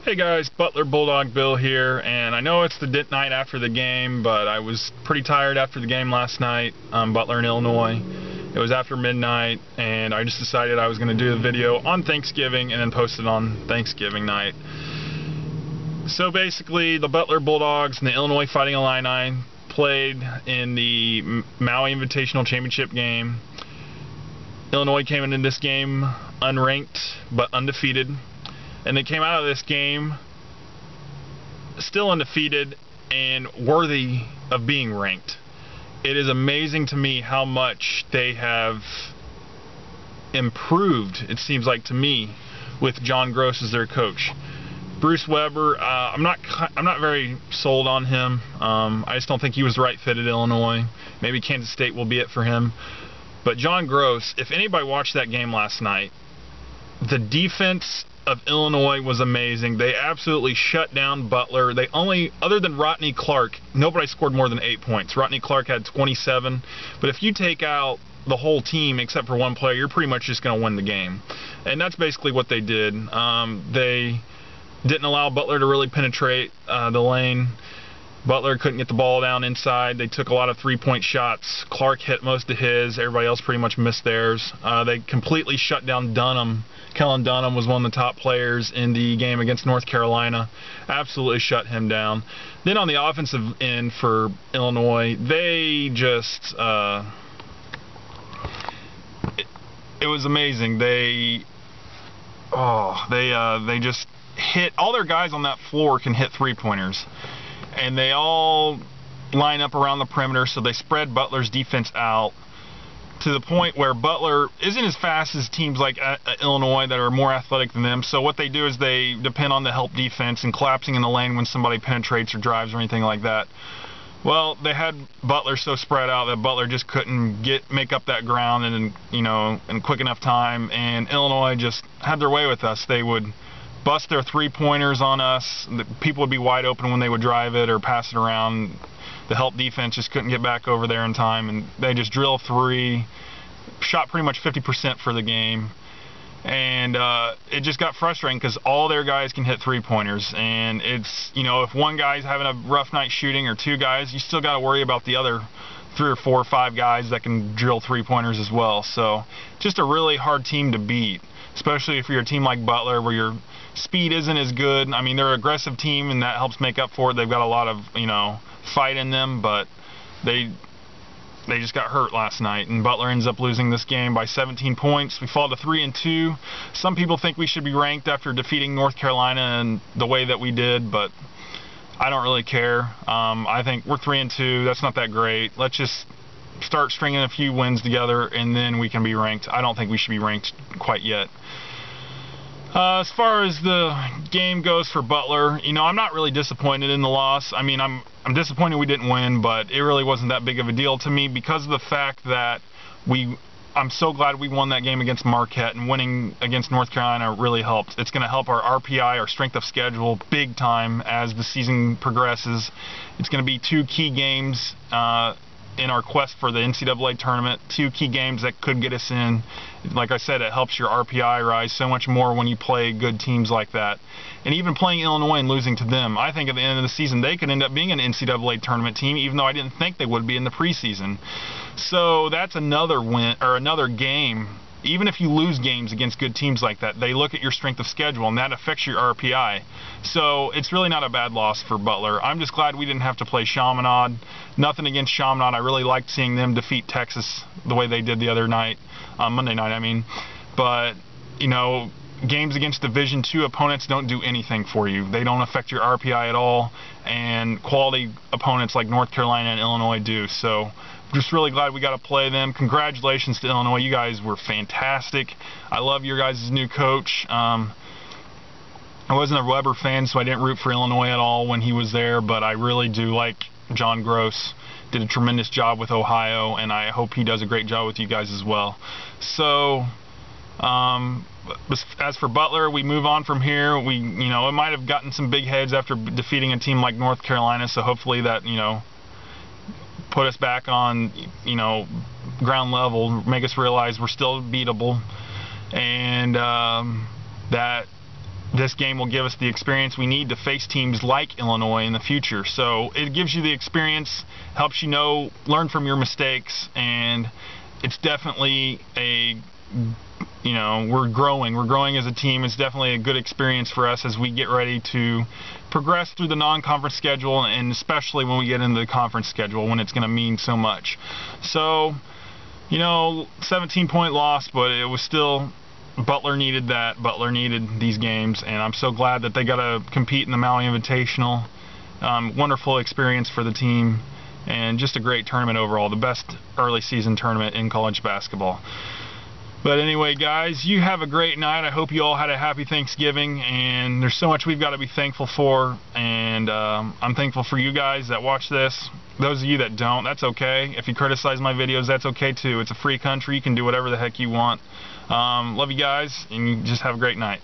Hey guys, Butler Bulldog Bill here, and I know it's the night after the game, but I was pretty tired after the game last night, Butler in Illinois. It was after midnight, and I just decided I was going to do the video on Thanksgiving and then post it on Thanksgiving night. So basically, the Butler Bulldogs and the Illinois Fighting Illini played in the Maui Invitational Championship game. Illinois came into this game unranked but undefeated. And they came out of this game still undefeated and worthy of being ranked. It is amazing to me how much they have improved, it seems like to me, with John Gross as their coach. Bruce Weber, I'm not very sold on him. I just don't think he was the right fit at Illinois. Maybe Kansas State will be it for him. But John Gross, if anybody watched that game last night, the defense of Illinois was amazing. They absolutely shut down Butler. They only, other than Rodney Clark, nobody scored more than 8 points. Rodney Clark had 27. But if you take out the whole team except for one player, you're pretty much just going to win the game. And that's basically what they did. They didn't allow Butler to really penetrate the lane. Butler couldn't get the ball down inside. They took a lot of three-point shots. Clark hit most of his. Everybody else pretty much missed theirs. They completely shut down Dunham. Kellen Dunham was one of the top players in the game against North Carolina. Absolutely shut him down. Then on the offensive end for Illinois, they just it was amazing. They just hit, all their guys on that floor can hit three-pointers. And they all line up around the perimeter, so they spread Butler's defense out to the point where Butler isn't as fast as teams like Illinois that are more athletic than them. So what they do is they depend on the help defense and collapsing in the lane when somebody penetrates or drives or anything like that. Well, they had Butler so spread out that Butler just couldn't make up that ground in quick enough time, and Illinois just had their way with us. They would bust their three-pointers on us. The people would be wide open when they would drive it or pass it around. The help defense just couldn't get back over there in time, and they just drill three, shot pretty much 50% for the game. And it just got frustrating because all their guys can hit three-pointers, and it's, if one guy's having a rough night shooting or two guys, you still got to worry about the other 3 or 4 or 5 guys that can drill three-pointers as well. So just a really hard team to beat, especially if you're a team like Butler where your speed isn't as good. I mean, they're an aggressive team, and that helps make up for it. They've got a lot of, fight in them, but they just got hurt last night, and Butler ends up losing this game by 17 points. We fall to 3-2. Some people think we should be ranked after defeating North Carolina and the way that we did, but I don't really care. I think we're 3-2. That's not that great. Let's just start stringing a few wins together, and then we can be ranked. I don't think we should be ranked quite yet. As far as the game goes for Butler, I'm not really disappointed in the loss. I mean, I'm disappointed we didn't win, but it really wasn't that big of a deal to me because of the fact that I'm so glad we won that game against Marquette, and winning against North Carolina really helped. It's going to help our RPI, our strength of schedule, big time as the season progresses. It's going to be 2 key games in our quest for the NCAA tournament, 2 key games that could get us in. Like I said, it helps your RPI rise so much more when you play good teams like that. And even playing Illinois and losing to them, I think at the end of the season they could end up being an NCAA tournament team, even though I didn't think they would be in the preseason. So that's another win, or another game. Even if you lose games against good teams like that, they look at your strength of schedule, and that affects your RPI. So it's really not a bad loss for Butler. I'm just glad we didn't have to play Chaminade. Nothing against Chaminade. I really liked seeing them defeat Texas the way they did the other night, Monday night, I mean. But, games against Division II opponents don't do anything for you. They don't affect your RPI at all, and quality opponents like North Carolina and Illinois do. So just really glad we got to play them. Congratulations to Illinois. You guys were fantastic. I love your guys' new coach. I wasn't a Weber fan, so I didn't root for Illinois at all when he was there, but I really do like John Gross. Did a tremendous job with Ohio, and I hope he does a great job with you guys as well. So as for Butler, we move on from here. It might have gotten some big heads after defeating a team like North Carolina, so hopefully that, put us back on, ground level, make us realize we're still beatable, and that this game will give us the experience we need to face teams like Illinois in the future. So it gives you the experience, helps you know, learn from your mistakes, and it's definitely a, you know, we're growing as a team. It's definitely a good experience for us as we get ready to progress through the non-conference schedule, and especially when we get into the conference schedule, when it's going to mean so much. So, you know, 17-point loss, but it was still, Butler needed that. Butler needed these games, and I'm so glad that they got to compete in the Maui Invitational. Wonderful experience for the team, and just a great tournament overall. The best early season tournament in college basketball. But anyway, guys, you have a great night. I hope you all had a happy Thanksgiving, and there's so much we've got to be thankful for, and I'm thankful for you guys that watch this. Those of you that don't, that's okay. If you criticize my videos, that's okay too. It's a free country. You can do whatever the heck you want. Love you guys, and you just have a great night.